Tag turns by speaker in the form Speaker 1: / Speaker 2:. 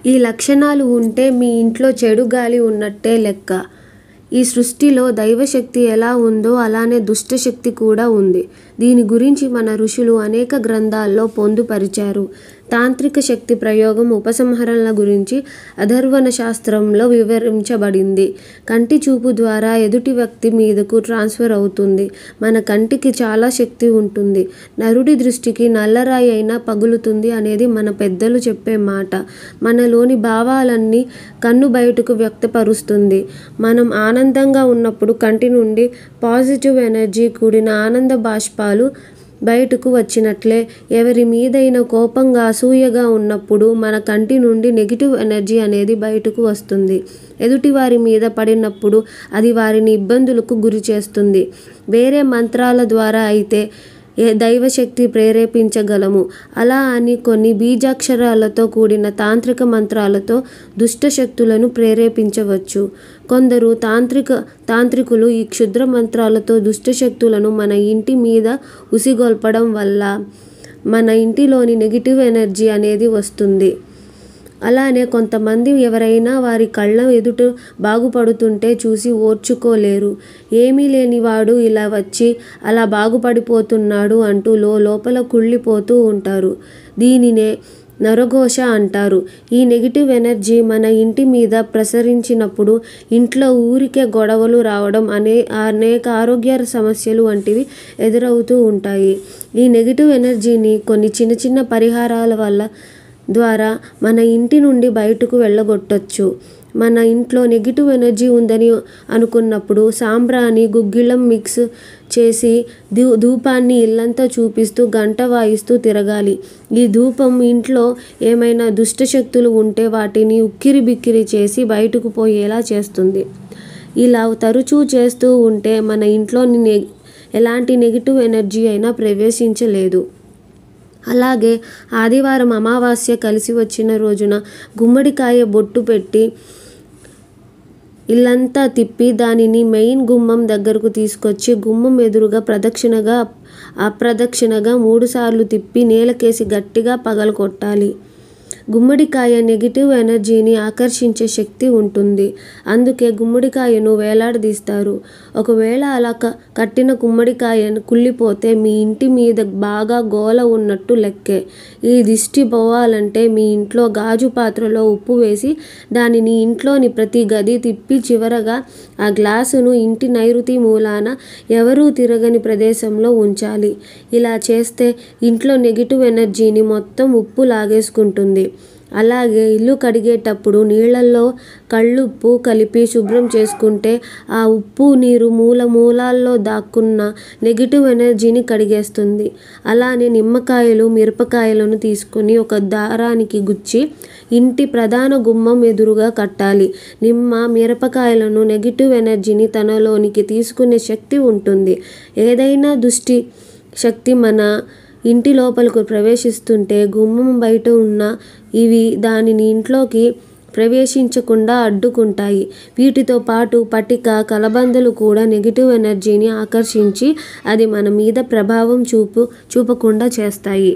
Speaker 1: ఈ లక్షణాలు ఉంటే మీ ఇంట్లో చెడు గాలి ఉన్నట్టే లెక్క. ఈ సృష్టిలో దైవశక్తి ఎలా ఉందో అలానే దుష్టశక్తి కూడా ఉంది. దీని గురించి మన ఋషులు అనేక గ్రంథాల్లో పొందుపరిచారు. తాంత్రిక శక్తి ప్రయోగం ఉపసంహరణల గురించి అథర్వణ శాస్త్రంలో వివరించబడింది. కంటి చూపు ద్వారా ఎదుటి వ్యక్తి మీదకు ట్రాన్స్ఫర్ అవుతుంది. మన కంటికి చాలా శక్తి ఉంటుంది. నరుడి దృష్టికి నల్లరాయి అయినా పగులుతుంది అనేది మన పెద్దలు చెప్పే మాట. మనలోని భావాలన్నీ కన్ను బయటకు వ్యక్తపరుస్తుంది. మనం ఆనందంగా ఉన్నప్పుడు కంటి నుండి పాజిటివ్ ఎనర్జీ కూడిన ఆనంద బాష్పాలు బయటకు వచ్చినట్లే, ఎవరి మీదైనా కోపంగా అసూయగా ఉన్నప్పుడు మన కంటి నుండి నెగిటివ్ ఎనర్జీ అనేది బయటకు వస్తుంది. ఎదుటివారి మీద పడినప్పుడు అది వారిని ఇబ్బందులకు గురి చేస్తుంది. వేరే మంత్రాల ద్వారా అయితే దైవశక్తి ప్రేరేపించగలము. అలా అని కొన్ని బీజాక్షరాలతో కూడిన తాంత్రిక మంత్రాలతో దుష్టశక్తులను ప్రేరేపించవచ్చు. కొందరు తాంత్రికులు ఈ క్షుద్ర మంత్రాలతో దుష్టశక్తులను మన ఇంటి మీద ఉసిగొల్పడం వల్ల మన ఇంటిలోని నెగిటివ్ ఎనర్జీ అనేది వస్తుంది. అలానే కొంతమంది ఎవరైనా వారి కళ్ళ ఎదుట బాగుపడుతుంటే చూసి ఓర్చుకోలేరు. ఏమీ లేనివాడు ఇలా వచ్చి అలా బాగుపడిపోతున్నాడు అంటూ లోపల కుళ్ళిపోతూ ఉంటారు. దీనినే నరఘోష అంటారు. ఈ నెగిటివ్ ఎనర్జీ మన ఇంటి మీద ప్రసరించినప్పుడు ఇంట్లో ఊరికే గొడవలు రావడం, అనేక ఆరోగ్య సమస్యలు వంటివి ఎదురవుతూ ఉంటాయి. ఈ నెగిటివ్ ఎనర్జీని కొన్ని చిన్న చిన్న పరిహారాల ద్వారా మన ఇంటి నుండి బయటకు వెళ్ళగొట్టొచ్చు. మన ఇంట్లో నెగిటివ్ ఎనర్జీ ఉందని అనుకున్నప్పుడు సాంబ్రాణి, గుగ్గిలం మిక్స్ చేసి ధూపాన్ని ఇల్లంతా చూపిస్తూ గంట వాయిస్తూ తిరగాలి. ఈ ధూపం ఇంట్లో ఏమైనా దుష్టశక్తులు ఉంటే వాటిని ఉక్కిరి బిక్కిరి చేసి బయటకు పోయేలా చేస్తుంది. ఇలా తరచూ చేస్తూ ఉంటే మన ఇంట్లోని ఎలాంటి నెగిటివ్ ఎనర్జీ అయినా ప్రవేశించలేదు. అలాగే ఆదివారం అమావాస్య కలిసి వచ్చిన రోజున గుమ్మడికాయ బొట్టు పెట్టి ఇల్లంతా తిప్పి దానిని మెయిన్ గుమ్మం దగ్గరకు తీసుకొచ్చి గుమ్మం ఎదురుగా ప్రదక్షిణగా అప్రదక్షిణగా 3 సార్లు తిప్పి నేలకేసి గట్టిగా పగలగొట్టాలి. గుమ్మడికాయ నెగిటివ్ ఎనర్జీని ఆకర్షించే శక్తి ఉంటుంది. అందుకే గుమ్మడికాయను వేలాడదీస్తారు. ఒకవేళ అలా కట్టిన గుమ్మడికాయ కుళ్ళిపోతే మీ ఇంటి మీద బాగా గోల ఉన్నట్టు లెక్కే. ఈ దిష్టి పోవాలంటే మీ ఇంట్లో గాజు పాత్రలో ఉప్పు వేసి దానిని ఇంట్లోని ప్రతి గది తిప్పి చివరగా ఆ గ్లాసును ఇంటి నైరుతి మూలాన ఎవరూ తిరగని ప్రదేశంలో ఉంచాలి. ఇలా చేస్తే ఇంట్లో నెగిటివ్ ఎనర్జీని మొత్తం ఉప్పు లాగేసుకుంటుంది. అలాగే ఇల్లు కడిగేటప్పుడు నీళ్ళల్లో కళ్ళుప్పు కలిపి శుభ్రం చేసుకుంటే ఆ ఉప్పు నీరు మూలాల్లో దాక్కున్న నెగిటివ్ ఎనర్జీని కడిగేస్తుంది. అలానే నిమ్మకాయలు, మిరపకాయలను తీసుకుని ఒక దారానికి గుచ్చి ఇంటి ప్రధాన గుమ్మం ఎదురుగా కట్టాలి. నిమ్మ, మిరపకాయలను నెగిటివ్ ఎనర్జీని తనలోనికి తీసుకునే శక్తి ఉంటుంది. ఏదైనా దుష్టి శక్తి మన ఇంటి లోపలకు ప్రవేశిస్తుంటే గుమ్మం బయట ఉన్న ఇవి దానిని ఇంట్లోకి ప్రవేశించకుండా అడ్డుకుంటాయి. వీటితో పాటు పటిక, కలబందలు కూడా నెగిటివ్ ఎనర్జీని ఆకర్షించి అది మన మీద ప్రభావం చూపకుండా చేస్తాయి.